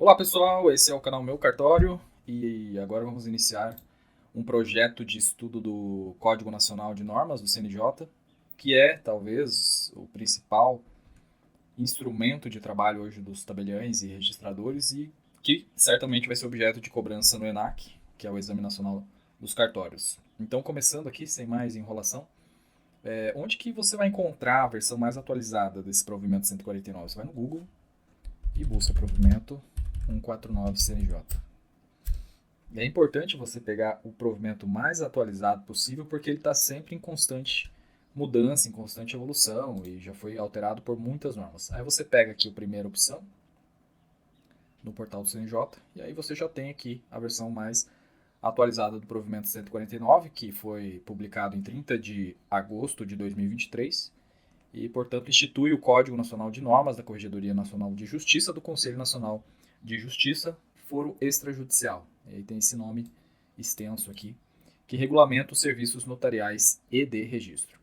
Olá pessoal, esse é o canal Meu Cartório e agora vamos iniciar um projeto de estudo do Código Nacional de Normas do CNJ, que é talvez o principal instrumento de trabalho hoje dos tabeliães e registradores e que certamente vai ser objeto de cobrança no ENAC, que é o Exame Nacional dos Cartórios. Então, começando aqui, sem mais enrolação, onde que você vai encontrar a versão mais atualizada desse provimento 149? Você vai no Google e busca provimento 149 CNJ. E é importante você pegar o provimento mais atualizado possível, porque ele está sempre em constante mudança, em constante evolução e já foi alterado por muitas normas. Aí você pega aqui a primeira opção no portal do CNJ e aí você já tem aqui a versão mais atualizada do provimento 149, que foi publicado em 30 de agosto de 2023 e, portanto, institui o Código Nacional de Normas da Corregedoria Nacional de Justiça do Conselho Nacional de Justiça, Foro Extrajudicial. E aí tem esse nome extenso aqui, que regulamenta os serviços notariais e de registro.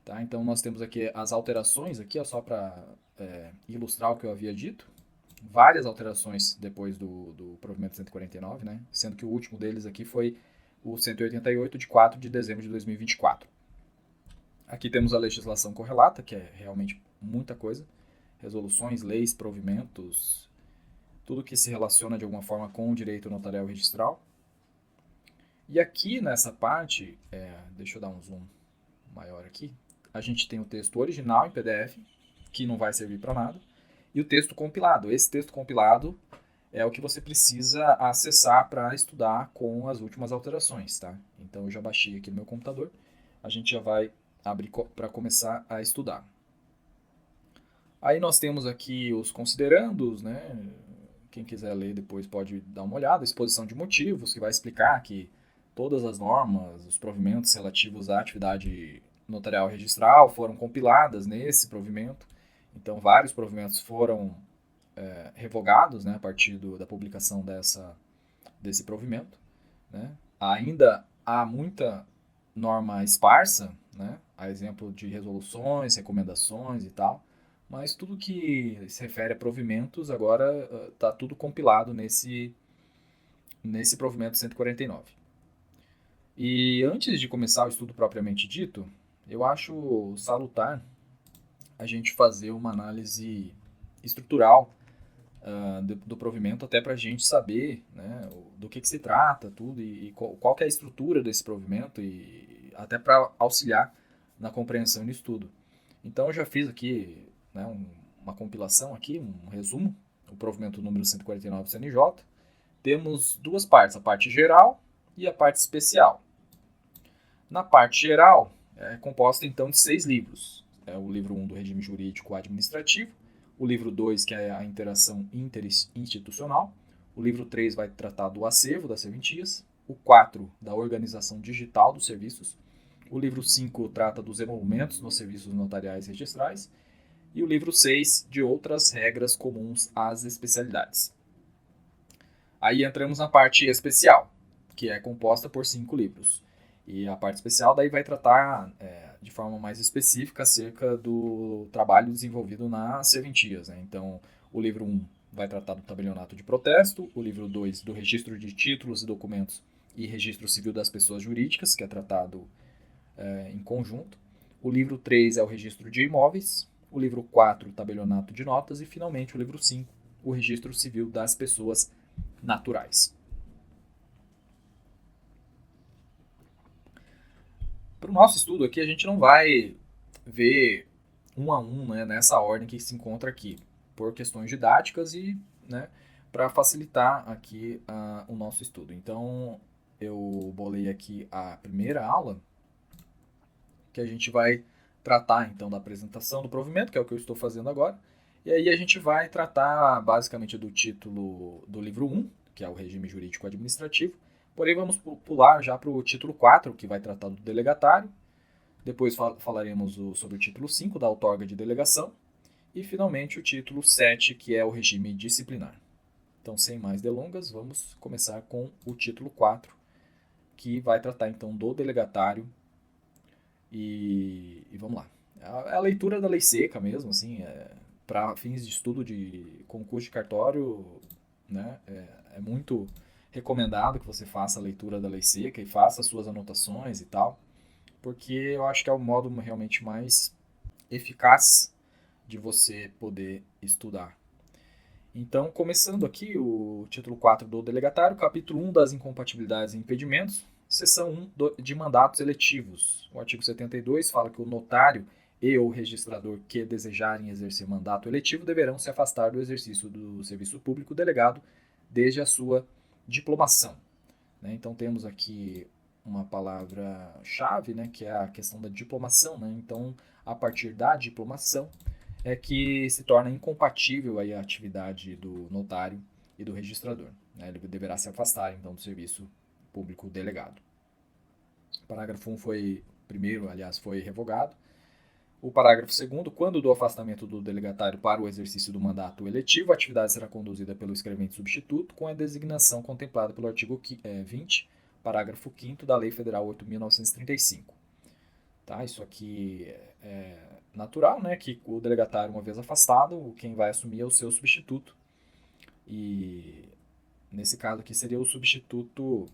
Tá? Então nós temos aqui as alterações, aqui, ó, só para ilustrar o que eu havia dito. Várias alterações depois do provimento 149, né? Sendo que o último deles aqui foi o 188 de 4 de dezembro de 2024. Aqui temos a legislação correlata, que é realmente muita coisa. Resoluções, leis, provimentos, tudo que se relaciona de alguma forma com o direito notarial e registral. E aqui nessa parte, deixa eu dar um zoom maior aqui, a gente tem o texto original em PDF, que não vai servir para nada, e o texto compilado. Esse texto compilado é o que você precisa acessar para estudar com as últimas alterações, tá? Então eu já baixei aqui no meu computador, a gente já vai abrir para começar a estudar. Aí nós temos aqui os considerandos, né? Quem quiser ler depois pode dar uma olhada. Exposição de motivos, que vai explicar que todas as normas, os provimentos relativos à atividade notarial registral foram compiladas nesse provimento. Então, vários provimentos foram revogados, né, a partir da publicação desse provimento. Né? Ainda há muita norma esparsa, né? A exemplo de resoluções, recomendações e tal, mas tudo que se refere a provimentos agora está tudo compilado nesse provimento 149. E antes de começar o estudo propriamente dito, eu acho salutar a gente fazer uma análise estrutural do provimento, até para a gente saber, né, do que se trata, tudo, e qual que é a estrutura desse provimento, e até para auxiliar na compreensão e no estudo. Então eu já fiz aqui, né, uma compilação aqui, um resumo, o provimento número 149 do CNJ. Temos duas partes, a parte geral e a parte especial. Na parte geral, é composta então de 6 livros. É o livro 1 do regime jurídico administrativo, o livro 2, que é a interação interinstitucional, o livro 3 vai tratar do acervo das serventias, o 4 da organização digital dos serviços, o livro 5 trata dos emolumentos nos serviços notariais registrais e o livro 6 de outras regras comuns às especialidades. Aí entramos na parte especial, que é composta por 5 livros. E a parte especial daí vai tratar de forma mais específica acerca do trabalho desenvolvido nas serventias. Né? Então, o livro 1 vai tratar do tabelionato de protesto, o livro 2 do registro de títulos e documentos e registro civil das pessoas jurídicas, que é tratado em conjunto. O livro 3 é o registro de imóveis, o livro 4, o tabelionato de notas e, finalmente, o livro 5, o registro civil das pessoas naturais. Para o nosso estudo aqui, a gente não vai ver um a um, né, nessa ordem que se encontra aqui, por questões didáticas e, né, para facilitar aqui o nosso estudo. Então, eu bolei aqui a primeira aula, que a gente vai tratar então da apresentação do provimento, que é o que eu estou fazendo agora, e aí a gente vai tratar basicamente do título do livro 1, que é o regime jurídico administrativo, porém vamos pular já para o título 4, que vai tratar do delegatário, depois falaremos sobre o título 5, da outorga de delegação, e finalmente o título 7, que é o regime disciplinar. Então, sem mais delongas, vamos começar com o título 4, que vai tratar então do delegatário. E vamos lá. É a leitura da lei seca mesmo, assim, para fins de estudo de concurso de cartório, né? É muito recomendado que você faça a leitura da lei seca e faça as suas anotações e tal, porque eu acho que é o modo realmente mais eficaz de você poder estudar. Então, começando aqui o título 4 do delegatário, capítulo 1 das incompatibilidades e impedimentos, seção 1 de mandatos eletivos. O artigo 72 fala que o notário e ou registrador que desejarem exercer mandato eletivo deverão se afastar do exercício do serviço público delegado desde a sua diplomação. Então, temos aqui uma palavra-chave, que é a questão da diplomação. Então, a partir da diplomação, é que se torna incompatível aí a atividade do notário e do registrador. Ele deverá se afastar, então, do serviço público delegado. O parágrafo 1 foi revogado. O parágrafo 2º, quando do afastamento do delegatário para o exercício do mandato eletivo, a atividade será conduzida pelo escrevente substituto com a designação contemplada pelo artigo 20, parágrafo 5º da Lei Federal 8.935. Tá? Isso aqui é natural, que o delegatário, uma vez afastado, quem vai assumir é o seu substituto. E nesse caso aqui seria o substituto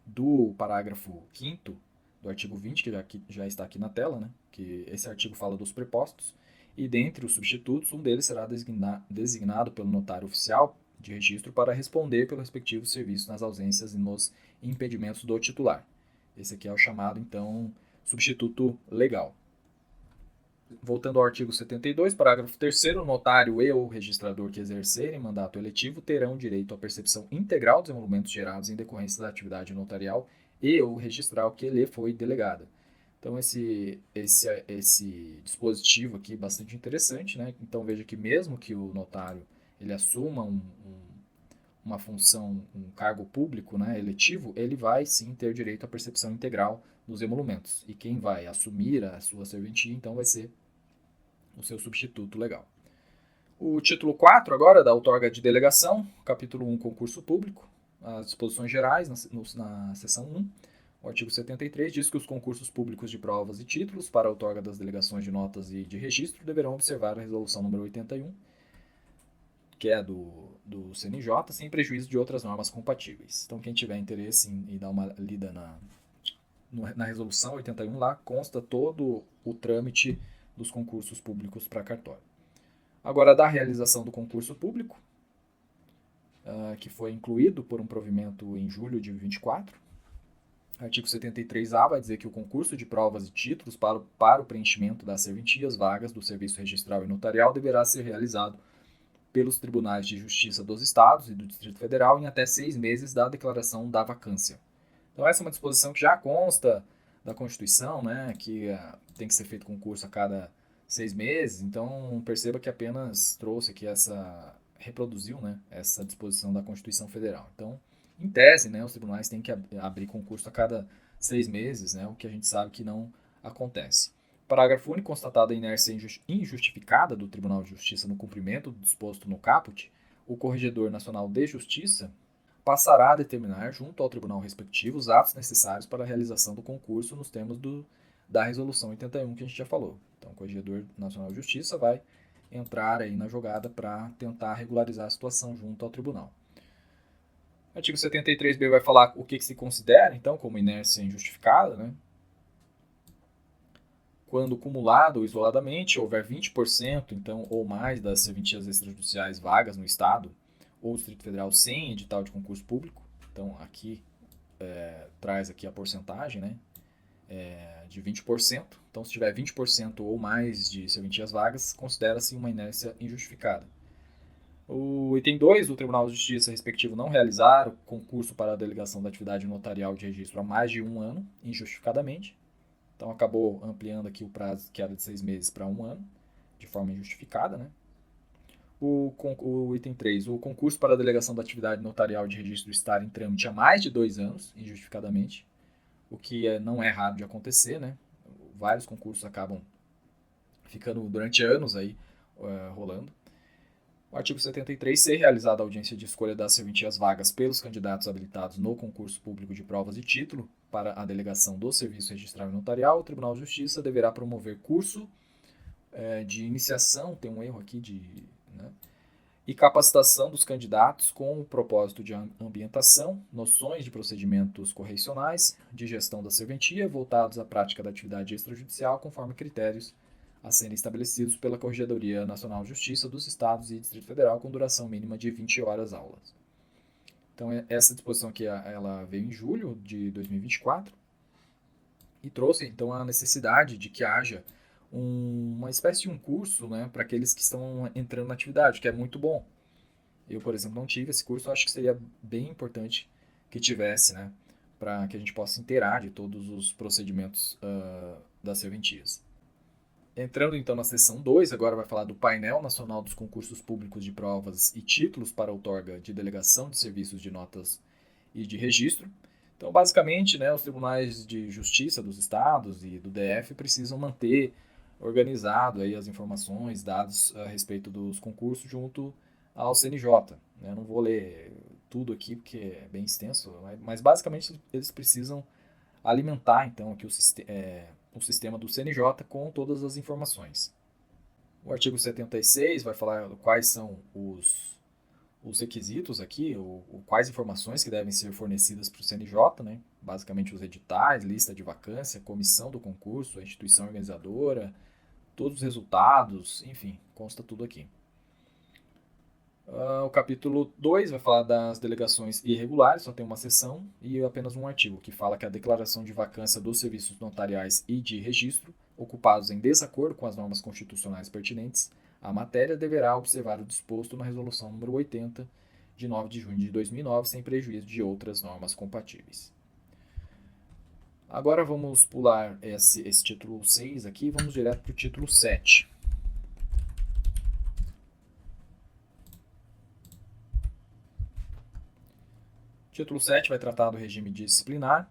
do parágrafo 5º do artigo 20, que já está aqui na tela, que esse artigo fala dos prepostos, e dentre os substitutos, um deles será designado pelo notário oficial de registro para responder pelo respectivo serviço nas ausências e nos impedimentos do titular. Esse aqui é o chamado, então, substituto legal. Voltando ao artigo 72, parágrafo 3º, o notário e ou registrador que exercerem mandato eletivo terão direito à percepção integral dos emolumentos gerados em decorrência da atividade notarial e ou registral que lhe foi delegada. Então, esse dispositivo aqui é bastante interessante. Então, veja que mesmo que o notário ele assuma uma função, um cargo público eletivo, ele vai sim ter direito à percepção integral dos emolumentos. E quem vai assumir a sua serventia, então, vai ser o seu substituto legal. O título 4 agora, da outorga de delegação, capítulo 1, concurso público, as disposições gerais, na seção 1, o artigo 73 diz que os concursos públicos de provas e títulos para a outorga das delegações de notas e de registro deverão observar a resolução número 81, que é do CNJ, sem prejuízo de outras normas compatíveis. Então, quem tiver interesse em dar uma lida na resolução 81, lá consta todo o trâmite dos concursos públicos para cartório. Agora, da realização do concurso público, que foi incluído por um provimento em julho de 24, artigo 73A vai dizer que o concurso de provas e títulos para o preenchimento das serventias vagas do serviço registral e notarial deverá ser realizado pelos tribunais de justiça dos estados e do Distrito Federal em até 6 meses da declaração da vacância. Então, essa é uma disposição que já consta da Constituição, que tem que ser feito concurso a cada 6 meses. Então, perceba que apenas trouxe aqui reproduziu essa disposição da Constituição Federal. Então, em tese, os tribunais têm que abrir concurso a cada 6 meses, o que a gente sabe que não acontece. Parágrafo único, constatada a inércia injustificada do Tribunal de Justiça no cumprimento do disposto no caput, o Corregedor Nacional de Justiça passará a determinar, junto ao tribunal respectivo, os atos necessários para a realização do concurso nos termos da Resolução 81 que a gente já falou. Então, o Corregedor Nacional de Justiça vai entrar aí na jogada para tentar regularizar a situação junto ao tribunal. O artigo 73b vai falar o que se considera, então, como inércia injustificada, Quando cumulado ou isoladamente houver 20%, então, ou mais das serventias extrajudiciais vagas no Estado ou Distrito Federal sem edital de concurso público, então aqui traz aqui a porcentagem, de 20%. Então, se tiver 20% ou mais de serventias vagas, considera-se uma inércia injustificada. O item 2, o Tribunal de Justiça respectivo não realizar o concurso para a delegação da atividade notarial de registro há mais de 1 ano, injustificadamente. Então, acabou ampliando aqui o prazo, que era de 6 meses, para 1 ano, de forma injustificada, O item 3, o concurso para a delegação da atividade notarial de registro estar em trâmite há mais de 2 anos, injustificadamente, o que não é raro de acontecer, Vários concursos acabam ficando durante anos aí rolando. O artigo 73, ser realizada a audiência de escolha das serventias vagas pelos candidatos habilitados no concurso público de provas e título para a delegação do serviço registral e notarial, o Tribunal de Justiça deverá promover curso de iniciação, tem um erro aqui e capacitação dos candidatos com o propósito de ambientação, noções de procedimentos correicionais, de gestão da serventia, voltados à prática da atividade extrajudicial, conforme critérios a serem estabelecidos pela Corregedoria Nacional de Justiça dos Estados e Distrito Federal, com duração mínima de 20 horas aulas. Então, essa disposição aqui ela veio em julho de 2024 e trouxe, então, a necessidade de que haja uma espécie de um curso, né, para aqueles que estão entrando na atividade, que é muito bom. Eu, por exemplo, não tive esse curso, acho que seria bem importante que tivesse, né, para que a gente possa inteirar de todos os procedimentos das serventias. Entrando então na seção 2, agora vai falar do painel nacional dos concursos públicos de provas e títulos para outorga de delegação de serviços de notas e de registro. Então, basicamente, né, os tribunais de justiça dos estados e do DF precisam manter organizado aí as informações, dados a respeito dos concursos junto ao CNJ. Eu não vou ler tudo aqui porque é bem extenso, mas basicamente eles precisam alimentar então aqui o sistema do CNJ com todas as informações. O artigo 76 vai falar quais são os requisitos aqui, quais informações que devem ser fornecidas para o CNJ, né? Basicamente os editais, lista de vacância, comissão do concurso, a instituição organizadora, todos os resultados, enfim, consta tudo aqui. O capítulo 2 vai falar das delegações irregulares, só tem uma seção e apenas um artigo, que fala que a declaração de vacância dos serviços notariais e de registro, ocupados em desacordo com as normas constitucionais pertinentes à matéria, deverá observar o disposto na Resolução nº 80, de 9 de junho de 2009, sem prejuízo de outras normas compatíveis. Agora vamos pular esse título 6 aqui e vamos direto para o título 7. O título 7 vai tratar do regime disciplinar.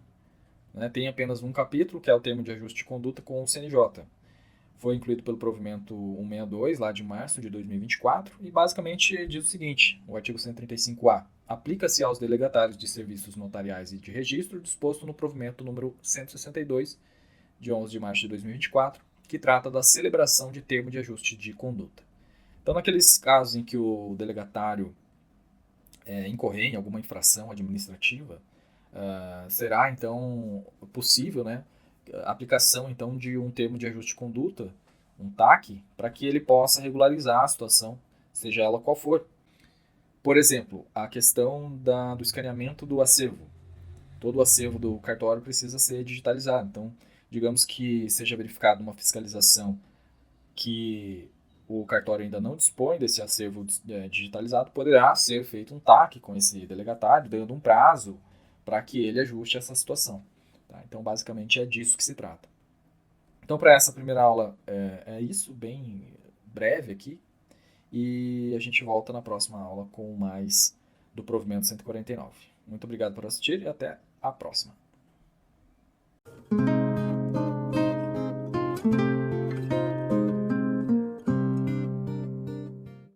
Tem apenas um capítulo, que é o termo de ajuste de conduta com o CNJ. Foi incluído pelo provimento 162, lá de março de 2024, e basicamente diz o seguinte, o artigo 135A, aplica-se aos delegatários de serviços notariais e de registro disposto no provimento número 162, de 11 de março de 2024, que trata da celebração de termo de ajuste de conduta. Então, naqueles casos em que o delegatário incorrer em alguma infração administrativa, será então possível, né, a aplicação então de um termo de ajuste de conduta, um TAC, para que ele possa regularizar a situação, seja ela qual for. Por exemplo, a questão do escaneamento do acervo. Todo o acervo do cartório precisa ser digitalizado. Então, digamos que seja verificada uma fiscalização que o cartório ainda não dispõe desse acervo digitalizado, poderá ser feito um TAC com esse delegatário, dando um prazo para que ele ajuste essa situação. Tá? Então, basicamente, é disso que se trata. Então, para essa primeira aula, é isso, bem breve aqui. E a gente volta na próxima aula com mais do provimento 149. Muito obrigado por assistir e até a próxima.